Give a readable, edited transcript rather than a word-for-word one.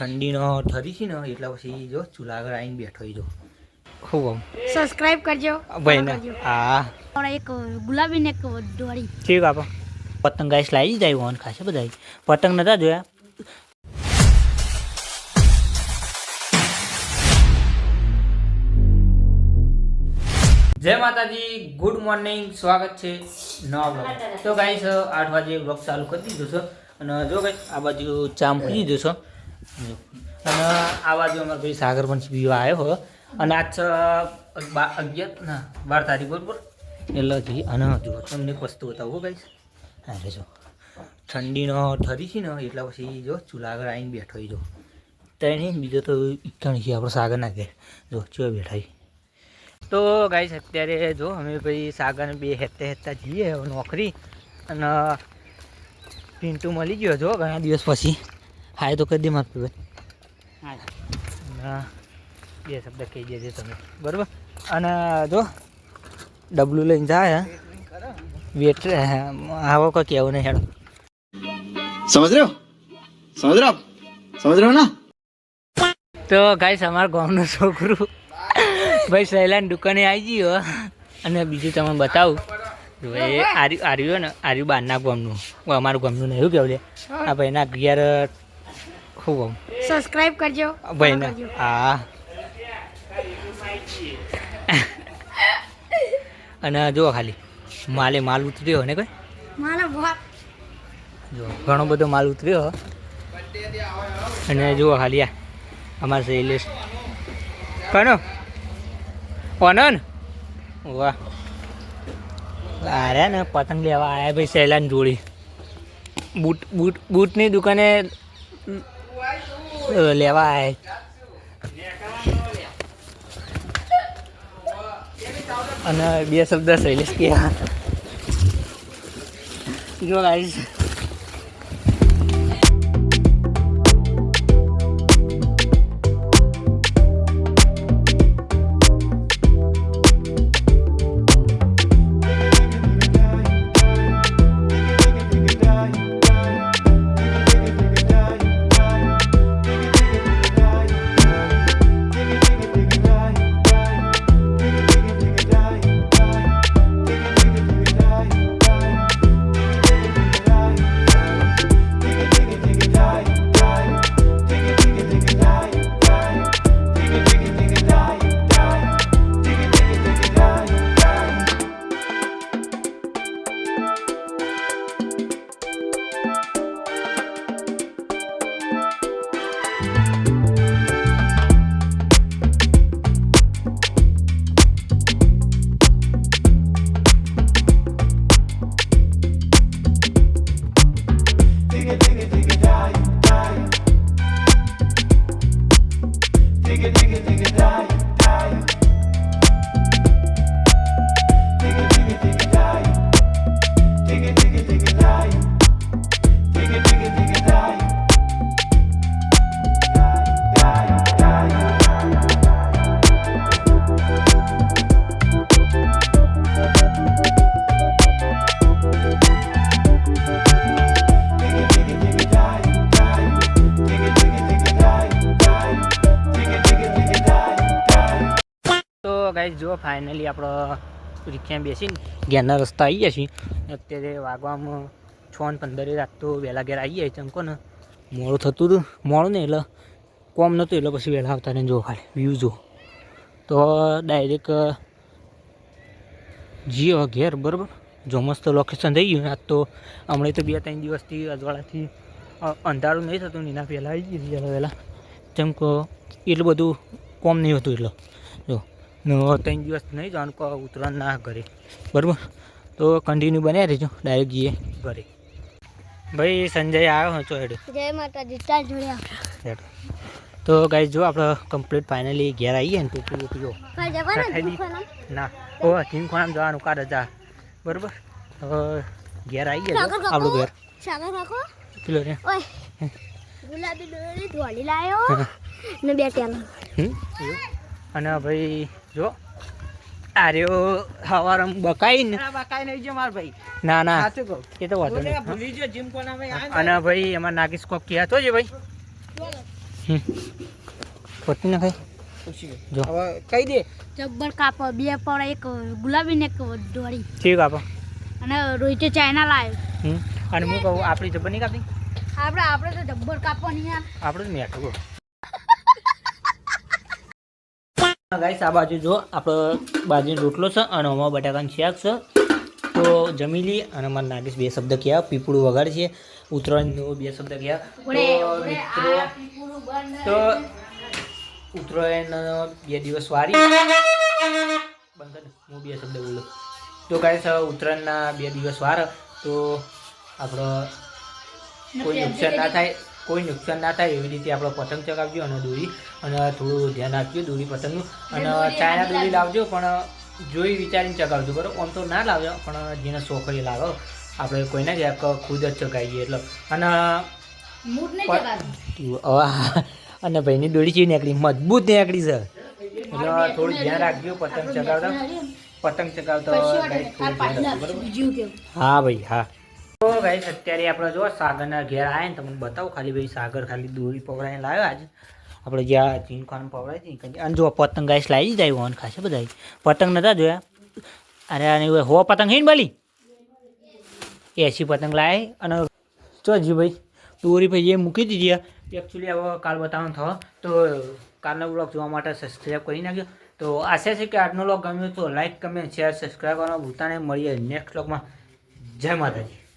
ઠંડીનો ઠરી છે ને એટલા પછી જો ચૂલા આગળ આવીને બેઠો જો ખૂબ આમ સબસ્ક્રાઇબ કરજો ભાઈ ને હા એક ગુલાબી ને એક દોરી ઠીક આપો પતંગ ગાઈસ લાવી જાય વન ખાશે બધા પતંગ નતા જોયા જય માતાજી ગુડ મોર્નિંગ સ્વાગત છે નવા બ્લોગ તો ગાઈસ 8 વાગે બ્લોગ ચાલુ કરી દીધો છે અને જો ગાઈસ આ બાજુ ચા મૂકી દીધો છે અને આ બાજુ અમારો ભાઈ સાગર પણ પીવા આવ્યો હોય અને આજ 12 તારીખ બરોબર એટલે જઈ અને જો તમને એક વસ્તુ બતાવું ગાઈસ હા જો ઠંડીનો ઠરી છે ને એટલા પછી જો ચૂલા આગળ આવીને બેઠો જો તેને બીજો તો ઈકાણી છે આપણો સાગર ના ઘેર જો ચો બેઠા તો ગાઈસ અત્યારે જો અમે ભાઈ સાગરને બે હેતા જઈએ નોકરી અને પિન્ટુ મળી ગયો જો ઘણા દિવસ પછી હાય તો કરી દે મારે ભાઈ હા બે શબ્દ કહી દેજે તમે બરાબર અને જો ડબલું લઈને જાય વેટ આવો કોઈ કેવું નહીં હેડો समझ रहे हो ना તો ગાઈસ અમારા ગામનું છોકરું ભાઈ સહેલાની દુકાને આવી ગયો અને બીજું તમે બતાવું એ આર્યું ને આર્યું બહારના ગામનું અમારું ગામનું નહીં એવું કેવું લે આ ભાઈના ઘેર ખૂબ આમ સબસ્ક્રાઇબ કરજો ભાઈને હા અને જુઓ ખાલી માલ ઉતર્યો ને કોઈ મારા બાપ જો ઘણો બધો માલ ઉતર્યો અને જુઓ ખાલી આ અમારે શૈલેષ કનો ઓનન વાહ અરે ને પતંગ લેવા આવ્યા ભાઈ સહેલાની જોડી બૂટની દુકાને લેવા આવ્યા અને બે શબ્દ શૈલેષ કહેવા જો ગાઈસ ગાઈસ જો ફાઇનલી આપણો રિક્ષામાં બેસીને ઘેરના રસ્તા આવી ગયા છીએ અત્યારે વાગવામાં 6:15 રાત તો વહેલા ઘેર આવી જાય ચમકો ને મોડું થતું હતું મોડું ને એટલે કોમ નહોતું એટલે પછી વહેલા આવતા ને જો ખાલી વ્યૂ જો તો ડાયરેક્ટ જીઓ ઘેર બરાબર જો મસ્ત લોકેશન થઈ ગયું આજ તો હમણાં તો 2-3 દિવસથી અજવાળાથી અંધારું નહીં થતું એના પહેલાં આવી ગયું વહેલા ચમકો એટલું બધું કોમ નહીં હતું એટલે જો 3 દિવસ નહીં જવાનું ઉતરવાનું ના ઘરે બરાબર તો કન્ટિન્યુ બન્યા રહેજો ડાયરેક્ટ જઈએ ઘરે ભાઈ સંજય આવ્યો છો હેડ જય માતાજી ચાલ જોડ્યા તો ગાઈસ જો આપણે કમ્પ્લીટ ફાઇનલી ઘેર આવીએ ને ટોપી પીઓ ના ઓ જીમખાનામાં જવાનું કાઢ જા બરાબર ઘેર આવીએ આપણું ઘેર સાગર રાખો કિલો રે ઓય ગુલાબી દોરી ધોળી લાયો ને બે ટેલા અને ભાઈ જો આર્યો હવારમ બકાઈ ને નહીં જો માર ભાઈ ના ના સાચું કહું એ તો વાંધો બોલે નહીં ભૂલી જો જીમ કોના ભાઈ અને ભાઈ એમાં નાગેશ કોક ક્યાં તો છે ભાઈ પતી નાખાય જો હવે કહી દે જબ્બર કાપ બે પણ એક ગુલાબી ને એક ધોળી ઠીક આપો અને રોહિતે ચાઇના લાવ્યો અને હું કહું આપણી જબર નહીં કાપી આપણે તો જબ્બર કાપવાની યાર આપણે જ મેઠું ગાઈસ આ બાજુ જો આપણો બાજુનો રોટલો છે અને આમાં બટાકાનું શાક છે તો જમી લઈએ અને મારા નાગેશ બે શબ્દ કહ્યા પીપળું વગાડ છે ઉત્તરાયણનો બે શબ્દ કહ્યા તો મિત્રો તો ઉત્તરાયણ 2 દિવસ વારી બંધ કર હું બે શબ્દ બોલું તો ગાઈસ ઉત્તરાયણના 2 દિવસ વાર તો આપણો કોઈ નુકસાન ના થાય એવી રીતે આપણે પતંગ ચગાવજો અને દોરી અને થોડું ધ્યાન રાખજો દોરી પતંગનું અને ચાઇના દોરી લાવજો પણ જોઈ વિચારીને ચગાવજો બરાબર આમ તો ના લાવજો પણ જેને શોખ એ લાવો આપણે કોઈને જ ખુદ જ ચગાવીએ એટલે અને અને ભાઈની દોરી ચીવી નીકળી મજબૂત નીકળી છે એટલે થોડું ધ્યાન રાખજો પતંગ ચગાવતા હા ભાઈ હા તો ગાઈસ અત્યારે આપણે જો સાગરના ઘેર આવ્યા ને તમને બતાવું ખાલી ભાઈ સાગર ખાલી દોરી પકડાઈને લાવ્યો આજે આપણે જ્યાં ચીનખાન પકડાય છે અને જો પતંગ ગાઈસ લાવી દીધા આવ્યો ખાસે બધા પતંગ નતા જોયા અરે આને હો પતંગ હે ને બોલી 80 પતંગ લાવી અને જો જી ભાઈ દોરી ભાઈ એ મૂકી દીધી એકચ્યુઅલી હવે કાલ બતાવવાનું થયો તો કાલનો બ્લોગ જોવા માટે સબસ્ક્રાઈબ કરી નાખ્યો તો આશા છે કે આજનો બ્લોગ ગમ્યો તો લાઈક કમેન્ટ શેર સબસ્ક્રાઈબ કરવાનું ભૂલતા નહીં મળીએ નેક્સ્ટ બ્લોગમાં જય માતાજી.